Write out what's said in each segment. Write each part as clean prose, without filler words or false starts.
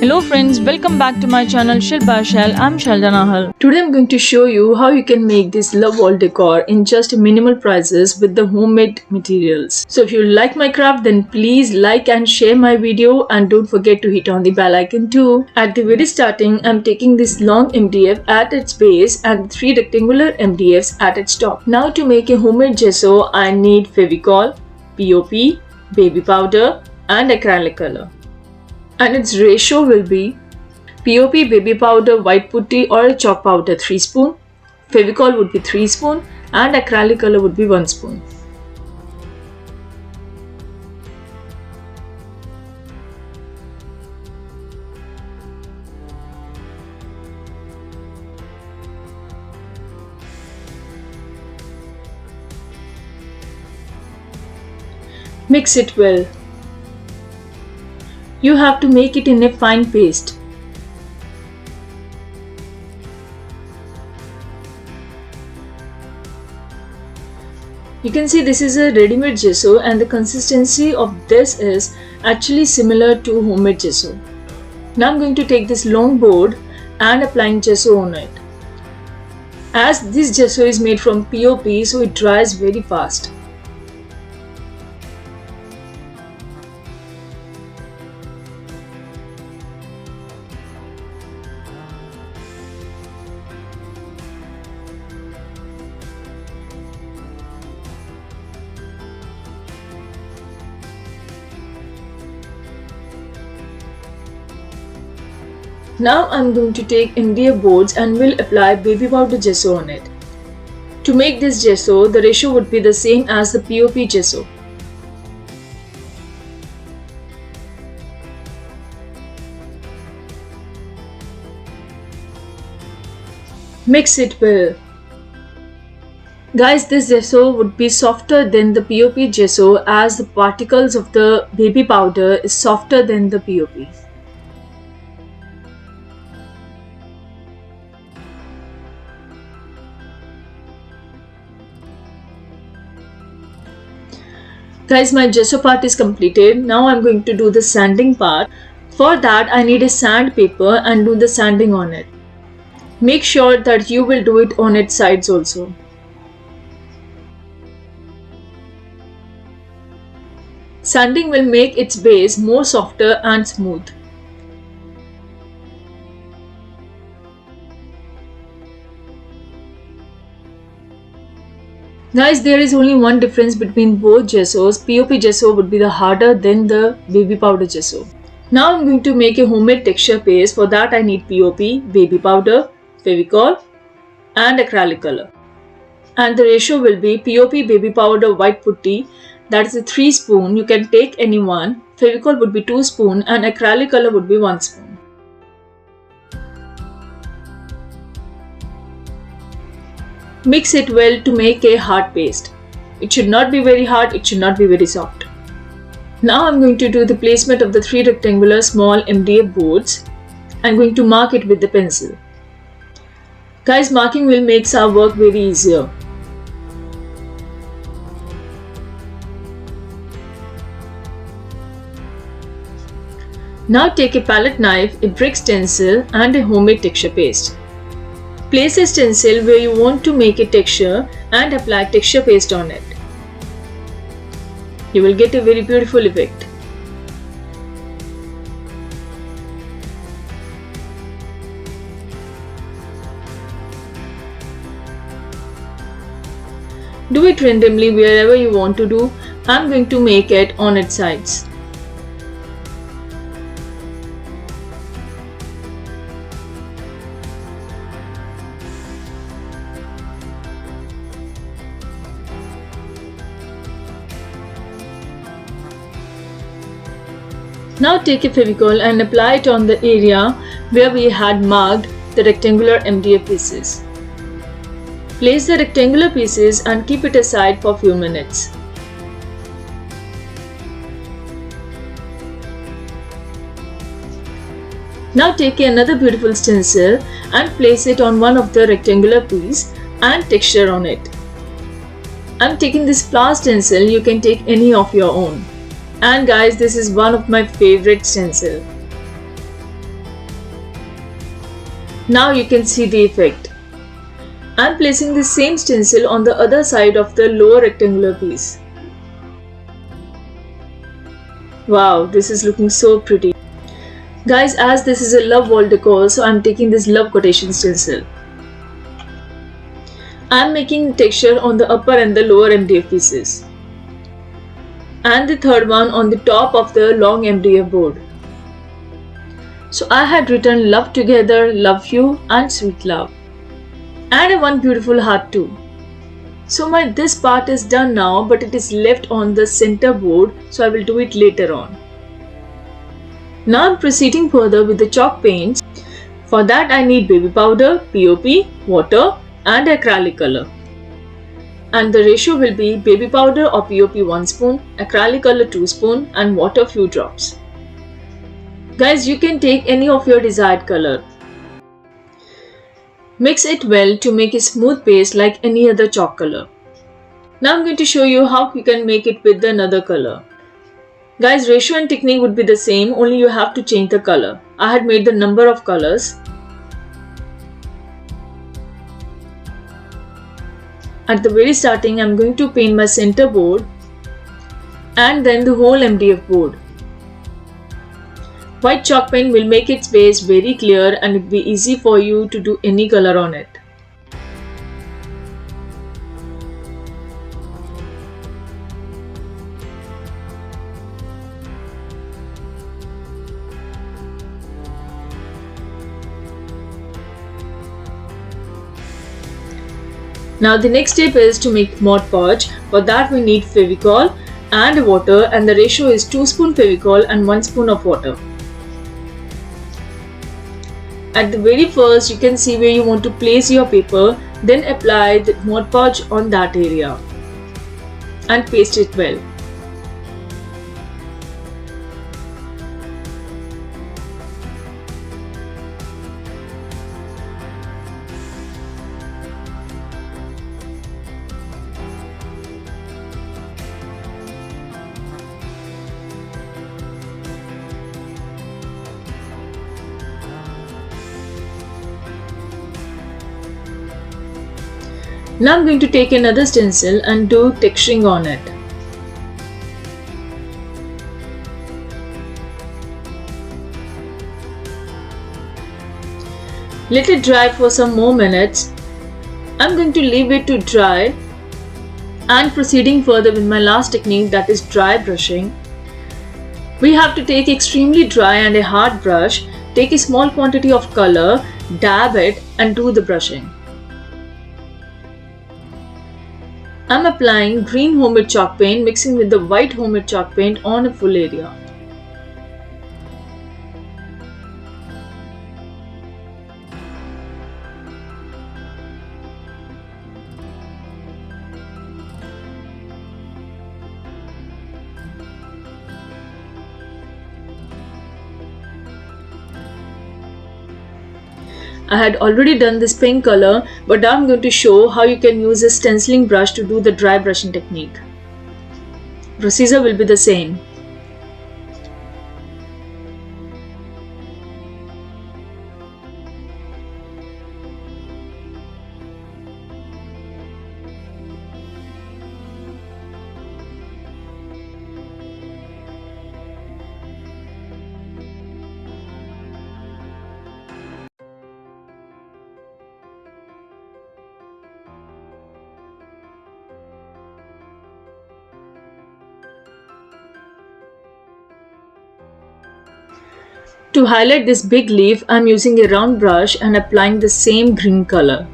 Hello friends, welcome back to my channel Shilpa Shell. I'm Shalda Nahal. Today I'm going to show you how you can make this love wall decor in just minimal prices with the homemade materials. So if you like my craft, then please like and share my video and don't forget to hit on the bell icon too. At the very starting, I'm taking this long MDF at its base and 3 rectangular MDFs at its top. Now to make a homemade gesso, I need Fevicol, POP, baby powder and acrylic color. And its ratio will be POP baby powder white putty or chalk powder 3 spoon, Fevicol would be 3 spoon and acrylic color would be 1 spoon. Mix it well. You have to make it in a fine paste. You can see this is a ready-made gesso and the consistency of this is actually similar to homemade gesso. Now I'm going to take this long board and applying gesso on it. As this gesso is made from POP, so it dries very fast. Now I'm going to take MDF boards and will apply baby powder gesso on it. To make this gesso, the ratio would be the same as the POP gesso. Mix it well. Guys, this gesso would be softer than the POP gesso as the particles of the baby powder is softer than the POP. Guys, my gesso part is completed. Now I'm going to do the sanding part. For that, I need a sandpaper and do the sanding on it. Make sure that you will do it on its sides also. Sanding will make its base more softer and smooth. Guys, there is only one difference between both gessos. POP gesso would be the harder than the baby powder gesso. Now I'm going to make a homemade texture paste. For that I need POP, baby powder, Fevicol and acrylic color. And the ratio will be POP baby powder white putty, that is a 3 spoon. You can take any one. Fevicol would be 2 spoon and acrylic color would be 1 spoon. Mix it well to make a hard paste. It should not be very hard, it should not be very soft. Now I'm going to do the placement of the 3 rectangular small MDF boards. I'm going to mark it with the pencil. Guys, marking will make our work very easier. Now take a palette knife, a brick stencil and a homemade texture paste. Place a stencil where you want to make a texture and apply texture paste on it. You will get a very beautiful effect. Do it randomly wherever you want to do. I'm going to make it on its sides. Now take a Fevicol and apply it on the area where we had marked the rectangular MDF pieces. Place the rectangular pieces and keep it aside for a few minutes. Now take another beautiful stencil and place it on one of the rectangular piece and texture on it. I'm taking this flower stencil, you can take any of your own. And guys, this is one of my favorite stencil. Now you can see the effect. I'm placing the same stencil on the other side of the lower rectangular piece. Wow, this is looking so pretty. Guys, as this is a love wall decor, so I'm taking this love quotation stencil. I'm making texture on the upper and the lower MDF pieces. And the third one on the top of the long MDF board. So I had written love together, love you and sweet love. And one beautiful heart too. So this part is done now, but it is left on the center board, so I will do it later on. Now I'm proceeding further with the chalk paints. For that I need baby powder, POP, water and acrylic color. And the ratio will be baby powder or POP 1 spoon, acrylic color 2 spoon and water few drops. Guys, you can take any of your desired color. Mix it well to make a smooth paste like any other chalk color. Now I'm going to show you how you can make it with another color. Guys, ratio and technique would be the same, only you have to change the color. I had made the number of colors. At the very starting, I'm going to paint my center board and then the whole MDF board. White chalk paint will make its base very clear and it will be easy for you to do any color on it. Now the next step is to make Mod Podge. For that we need Fevicol and water, and the ratio is 2 spoon Fevicol and 1 spoon of water. At the very first you can see where you want to place your paper, then apply the Mod Podge on that area and paste it well. Now I'm going to take another stencil and do texturing on it. Let it dry for some more minutes. I'm going to leave it to dry and proceeding further with my last technique, that is dry brushing. We have to take extremely dry and a hard brush, take a small quantity of color, dab it and do the brushing. I'm applying green homemade chalk paint mixing with the white homemade chalk paint on a full area. I had already done this pink color, but now I'm going to show how you can use a stenciling brush to do the dry brushing technique. Procedure will be the same. To highlight this big leaf, I am using a round brush and applying the same green color.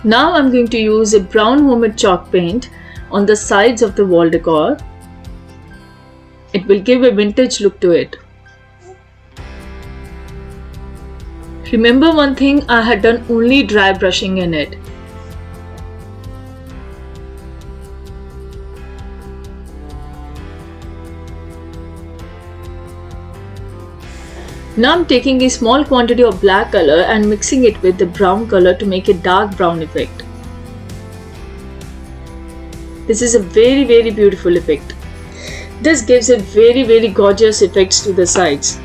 Now I am going to use a brown homemade chalk paint on the sides of the wall decor. It will give a vintage look to it. Remember one thing, I had done only dry brushing in it. Now I'm taking a small quantity of black color and mixing it with the brown color to make a dark brown effect. This is a very beautiful effect. This gives a very gorgeous effects to the sides.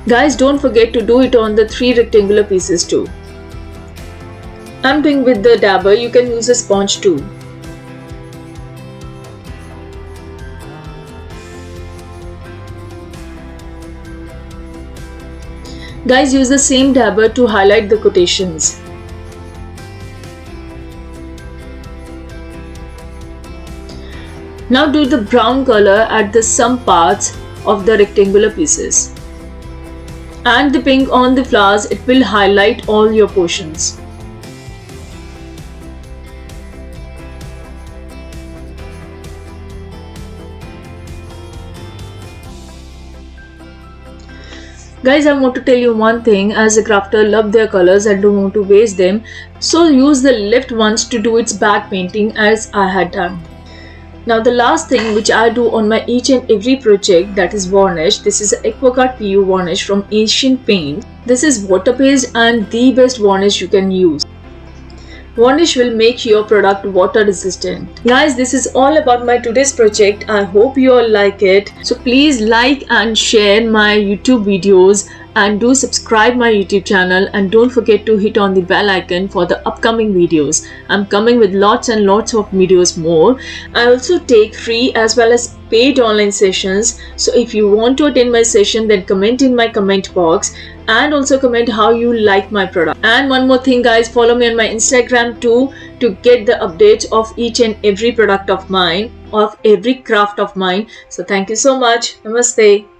Guys, don't forget to do it on the 3 rectangular pieces too. I'm doing with the dabber, you can use a sponge too. Guys, use the same dabber to highlight the quotations. Now do the brown color at the some parts of the rectangular pieces. And the pink on the flowers, it will highlight all your portions. Guys, I want to tell you one thing, as a crafter love their colors and don't want to waste them, so use the left ones to do its back painting as I had done. Now the last thing which I do on my each and every project, that is varnish. This is Aquacart PU varnish from Asian Paint. This is water based and the best varnish you can use. Varnish will make your product water resistant. Guys, this is all about my today's project. I hope you all like it. So please like and share my YouTube videos and do subscribe my YouTube channel, and don't forget to hit on the bell icon for the upcoming videos. I'm coming with lots and lots of videos more. I also take free as well as paid online sessions. So if you want to attend my session, then comment in my comment box and also comment how you like my product. And one more thing guys, follow me on my Instagram too to get the updates of each and every product of mine, of every craft of mine. So thank you so much. Namaste.